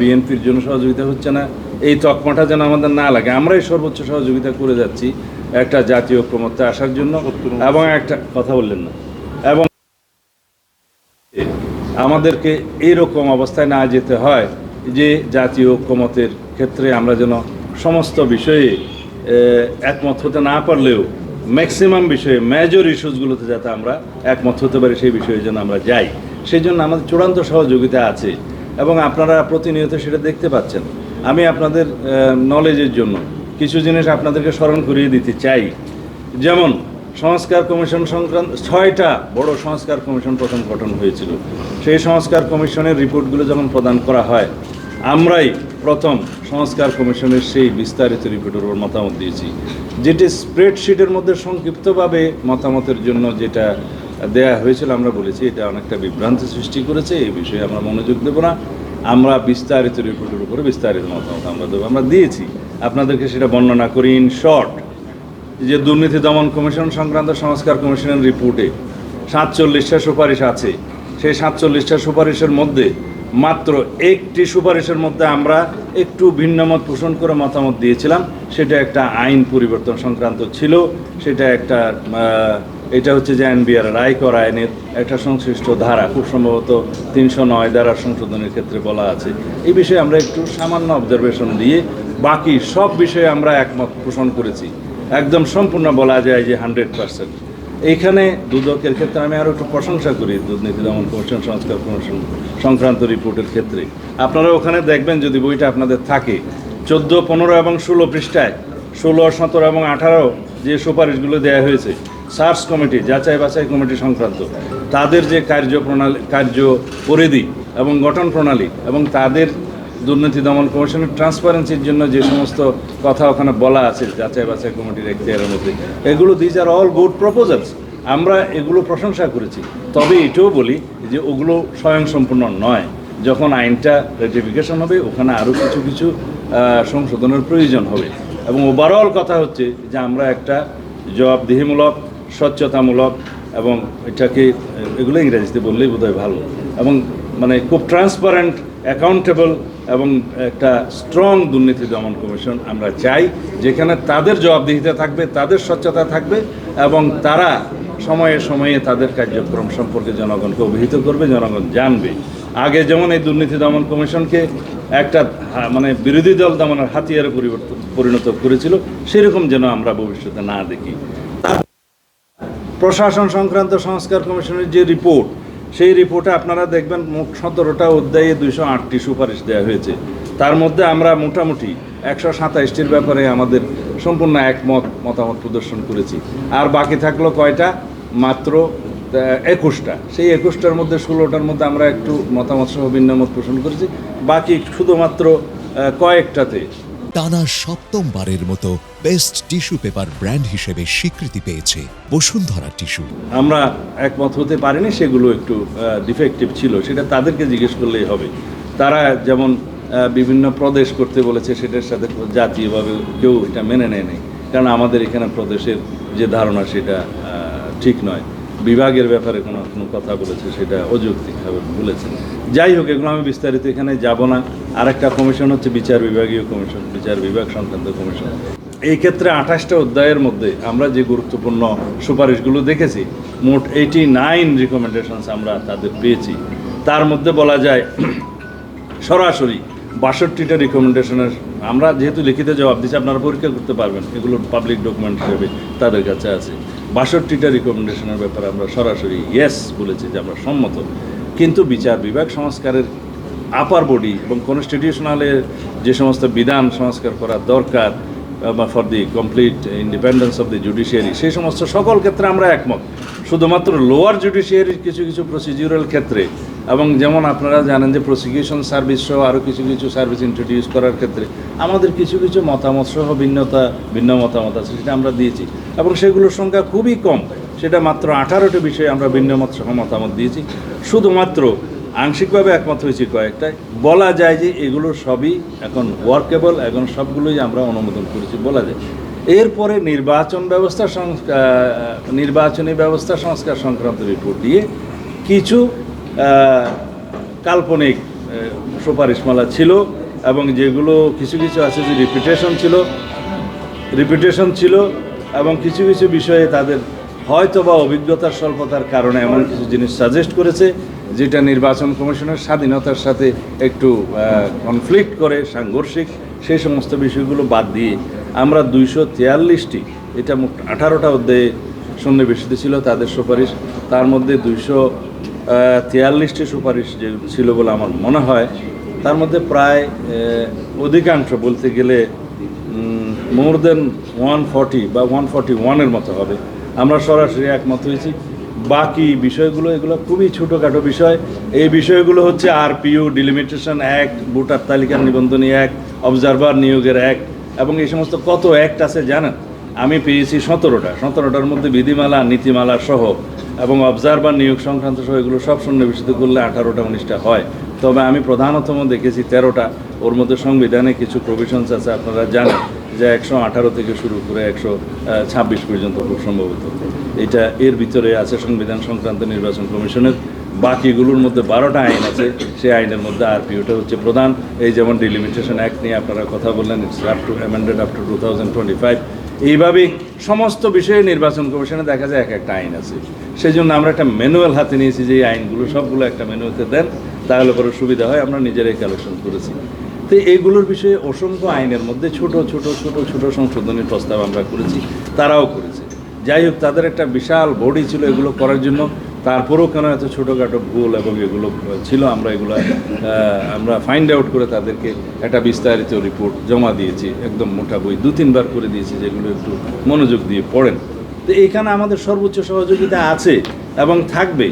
বিএনপির জন্য সহযোগিতা হচ্ছে না, এই তকমাটা যেন আমাদের না লাগে। আমরাই সর্বোচ্চ সহযোগিতা করে যাচ্ছি একটা জাতীয় ঐক্যমত্যে আসার জন্য। এবং একটা কথা বললেন না, এবং আমাদেরকে এইরকম অবস্থায় না যেতে হয় যে জাতীয় ঐক্যমতের ক্ষেত্রে আমরা যেন সমস্ত বিষয়ে একমত হতে না পারলেও ম্যাক্সিমাম বিষয়ে মেজর ইস্যুসগুলোতে যাতে আমরা একমত হতে পারি, সেই বিষয়ে যেন আমরা যাই। সেই জন্য আমাদের চূড়ান্ত সহযোগিতা আছে এবং আপনারা প্রতিনিয়ত সেটা দেখতে পাচ্ছেন। আমি আপনাদের নলেজের জন্য কিছু জিনিস আপনাদেরকে স্মরণ করিয়ে দিতে চাই। যেমন সংস্কার কমিশন সংক্রান্ত 6টা বড় সংস্কার কমিশন প্রথম গঠন হয়েছিল। সেই সংস্কার কমিশনের রিপোর্টগুলো যখন প্রদান করা হয়, আমরাই প্রথম সংস্কার কমিশনের সেই বিস্তারিত রিপোর্টের উপর মতামত দিয়েছি, যেটি স্প্রেডশিটের মধ্যে সংক্ষিপ্তভাবে মতামতের জন্য যেটা দেয়া হয়েছিল। আমরা বলেছি এটা অনেকটা বিভ্রান্তি সৃষ্টি করেছে, এই বিষয়ে আমরা মনোযোগ দেব না, আমরা বিস্তারিত রিপোর্টের উপরে বিস্তারিত মতামত আমরা দেবো। আমরা দিয়েছি আপনাদেরকে, সেটা বর্ণনা করি ইন শর্ট। যে দুর্নীতি দমন কমিশন সংক্রান্ত সংস্কার কমিশনের রিপোর্টে 47টা সুপারিশ আছে। সেই 47টা সুপারিশের মধ্যে মাত্র একটি সুপারিশের মধ্যে আমরা একটু ভিন্নমত পোষণ করে মতামত দিয়েছিলাম। সেটা একটা আইন পরিবর্তন সংক্রান্ত ছিল। সেটা একটা এটা হচ্ছে যে এনবিআর রায় করা আইনের একটা সংশ্লিষ্ট ধারা, খুব সম্ভবত 309 ধারার সংশোধনের ক্ষেত্রে বলা আছে। এই বিষয়ে আমরা একটু সামান্য অবজারভেশন দিয়ে বাকি সব বিষয়ে আমরা একমত পোষণ করেছি। একদম সম্পূর্ণ বলা যায় যে 100%। এইখানে দুদকের ক্ষেত্রে আমি আরও একটু প্রশংসা করি দুর্নীতি দমন কমিশন সংস্কার কমিশন সংক্রান্ত রিপোর্টের ক্ষেত্রে। আপনারা ওখানে দেখবেন, যদি বইটা আপনাদের থাকে, 14, 15 এবং 16 পৃষ্ঠায় 16, 17 এবং 18 যে সুপারিশগুলো দেওয়া হয়েছে সার্চ কমিটি, যাচাই বাছাই কমিটি সংক্রান্ত, তাদের যে কার্য পরিধি এবং গঠন প্রণালী এবং তাদের দুর্নীতি দমন কমিশনের ট্রান্সপারেন্সির জন্য যে সমস্ত কথা ওখানে বলা আছে যাচাই বাছাই কমিটির এখতিয়ারের মধ্যে, এগুলো these are all good proposals. আমরা এগুলো প্রশংসা করেছি। তবে এটাও বলি যে ওগুলো স্বয়ংসম্পূর্ণ নয়। যখন আইনটা রেটিফিকেশন হবে, ওখানে আরও কিছু কিছু সংশোধনের প্রয়োজন হবে। এবং ওভারঅল কথা হচ্ছে যে আমরা একটা জবাবদিহিমূলক, স্বচ্ছতামূলক এবং এটাকে, এগুলো ইংরেজিতে বললেই বোধহয় ভালো, এবং মানে খুব ট্রান্সপারেন্ট, অ্যাকাউন্টেবল এবং একটা স্ট্রং দুর্নীতি দমন কমিশন আমরা চাই, যেখানে তাদের জবাবদিহিতা থাকবে, তাদের স্বচ্ছতা থাকবে এবং তারা সময়ে সময়ে তাদের কার্যক্রম সম্পর্কে জনগণকে অভিহিত করবে, জনগণ জানবে। আগে যেমন এই দুর্নীতি দমন কমিশনকে একটা মানে বিরোধী দল দমনের হাতিয়ারে পরিণত করেছিল, সেরকম যেন আমরা ভবিষ্যতে না দেখি। প্রশাসন সংক্রান্ত সংস্কার কমিশনের যে রিপোর্ট, সেই রিপোর্টে আপনারা দেখবেন মোট 17টা অধ্যায়ে 208টি সুপারিশ দেওয়া হয়েছে। তার মধ্যে আমরা মোটামুটি 127টির ব্যাপারে আমাদের সম্পূর্ণ মতামত প্রদর্শন করেছি। আর বাকি থাকলো কয়টা? মাত্র 21টা। সেই 21টার মধ্যে 16টার মধ্যে আমরা একটু মতামত সহ ভিন্নমত পোষণ করেছি, বাকি শুধুমাত্র কয়েকটাতে। টানা 7মবারের মতো বেস্ট টিস্যু পেপার ব্র্যান্ড হিসেবে স্বীকৃতি পেয়েছে বসুন্ধরা টিস্যু। আমরা একমত হতে পারিনি, সেগুলো একটু ডিফেক্টিভ ছিল, সেটা তাদেরকে জিজ্ঞেস করলেই হবে। তারা যেমন বিভিন্ন প্রদেশ করতে বলেছে, সেটার সাথে জাতীয়ভাবে কেউ এটা মেনে নেয় নাই, কারণ আমাদের এখানে প্রদেশের যে ধারণা সেটা ঠিক নয়। বিভাগের ব্যাপারে কোনো কথা বলেছে, সেটা অযৌক্তিকভাবে বলেছে। যাই হোক, এগুলো আমি বিস্তারিত এখানে যাব না। আরেকটা কমিশন হচ্ছে বিচার বিভাগীয় কমিশন, বিচার বিভাগ সংক্রান্ত কমিশন। এই ক্ষেত্রে 28টা অধ্যায়ের মধ্যে আমরা যে গুরুত্বপূর্ণ সুপারিশগুলো দেখেছি, মোট 89 রিকমেন্ডেশনস আমরা তাদের পেয়েছি। তার মধ্যে বলা যায় সরাসরি 62টা রিকমেন্ডেশনের আমরা যেহেতু লিখিত জবাব দিচ্ছি, আপনারা পরীক্ষা করতে পারবেন, এগুলো পাবলিক ডকুমেন্ট হিসেবে তাদের কাছে আছে। 62টা রিকমেন্ডেশনের ব্যাপারে আমরা সরাসরি ইয়েস বলেছি যে আমরা সম্মত। কিন্তু বিচার বিভাগ সংস্কারের আপার বডি এবং কনস্টিটিউশনালের যে সমস্ত বিধান সংস্কার করা দরকার for the complete independence of the judiciary, সেই সমস্ত সকল ক্ষেত্রে আমরা একমত। শুধুমাত্র লোয়ার জুডিশিয়ারির কিছু কিছু প্রসিডিউরাল ক্ষেত্রে, এবং যেমন আপনারা জানেন যে প্রসিকিউশন সার্ভিস সহ আরও কিছু কিছু সার্ভিস ইন্ট্রোডিউস করার ক্ষেত্রে আমাদের কিছু কিছু মতামত সহ ভিন্ন মতামত আছে, সেটা আমরা দিয়েছি এবং সেগুলোর সংখ্যা খুবই কম। সেটা মাত্র 18টি বিষয়ে আমরা ভিন্নমত সহ মতামত দিয়েছি। শুধুমাত্র আংশিকভাবে একমত হয়েছি কয়েকটায়। বলা যায় যে এগুলো সবই এখন ওয়ার্কেবল, এখন সবগুলোই আমরা অনুমোদন করেছি বলা যায়। এরপরে নির্বাচনী ব্যবস্থা সংস্কার সংক্রান্ত রিপোর্ট দিয়ে কিছু কাল্পনিক সুপারিশমালা ছিল এবং যেগুলো কিছু কিছু আছে যে রিপিটেশন ছিল এবং কিছু কিছু বিষয়ে তাদের হয়তো বা অভিজ্ঞতার স্বল্পতার কারণে এমন কিছু জিনিস সাজেস্ট করেছে যেটা নির্বাচন কমিশনের স্বাধীনতার সাথে একটু কনফ্লিক্ট করে, সাংঘর্ষিক। সেই সমস্ত বিষয়গুলো বাদ দিয়ে আমরা 243টি, এটা মোট 18টা অধ্যায়ে সন্নিবেশিত ছিল তাদের সুপারিশ, তার মধ্যে 243টি সুপারিশ যে ছিল বলে আমার মনে হয়, তার মধ্যে প্রায় অধিকাংশ বলতে গেলে মোর দেন 140 বা 141-এর মতো হবে আমরা সরাসরি একমত হয়েছি। বাকি বিষয়গুলো এগুলো খুবই ছোটোখাটো বিষয়। এই বিষয়গুলো হচ্ছে আরপিইউ, ডিলিমিটেশন অ্যাক্ট, ভোটার তালিকা নিবন্ধনী অ্যাক্ট, অবজারভার নিয়োগের অ্যাক্ট এবং এই সমস্ত কত অ্যাক্ট আছে জানেন? আমি পেয়েছি 17টার মধ্যে বিধিমালা, নীতিমালা সহ এবং অবজারভার নিয়োগ সংক্রান্ত সহ এগুলো সব সন্নিবেশিত করলে 18টা 19টা হয়। তবে আমি প্রধানতম দেখেছি 13টা। ওর মধ্যে সংবিধানে কিছু প্রভিশনস আছে, আপনারা জানেন যে 118 থেকে শুরু করে 126 পর্যন্ত খুব সম্ভবত এটা এর ভিতরে আছে সংবিধান সংক্রান্ত নির্বাচন কমিশনের। বাকিগুলোর মধ্যে 12টা আইন আছে, সেই আইনের মধ্যে আরপিওটা হচ্ছে প্রধান। এই যেমন ডিলিমিটেশন অ্যাক্ট নিয়ে আপনারা কথা বললেন, ইটস অ্যামেন্ডেড আপ টু 2025। এইভাবেই সমস্ত বিষয়ে নির্বাচন কমিশনে দেখা যায় একটা আইন আছে। সেই জন্য আমরা একটা ম্যানুয়াল হাতে নিয়েছি যে এই আইনগুলো সবগুলো একটা ম্যানুয়ালতে দেন, তাহলে পরে সুবিধা হয়। আমরা নিজেরাই কালেকশন করেছি। তো এইগুলোর বিষয়ে অসংখ্য আইনের মধ্যে ছোট ছোট সংশোধনীর প্রস্তাব আমরা করেছি, তারাও করেছে। যাই হোক, তাদের একটা বিশাল বডি ছিল এগুলো করার জন্য, তারপরেও কেন এত ছোটোখাটো ভুল এবং এগুলো ছিল, আমরা ফাইন্ড আউট করে তাদেরকে একটা বিস্তারিত রিপোর্ট জমা দিয়েছি, একদম মোটা বই 2-3 বার করে দিয়েছি, যেগুলো একটু মনোযোগ দিয়ে পড়েন। তো এইখানে আমাদের সর্বোচ্চ সহযোগিতা আছে এবং থাকবে।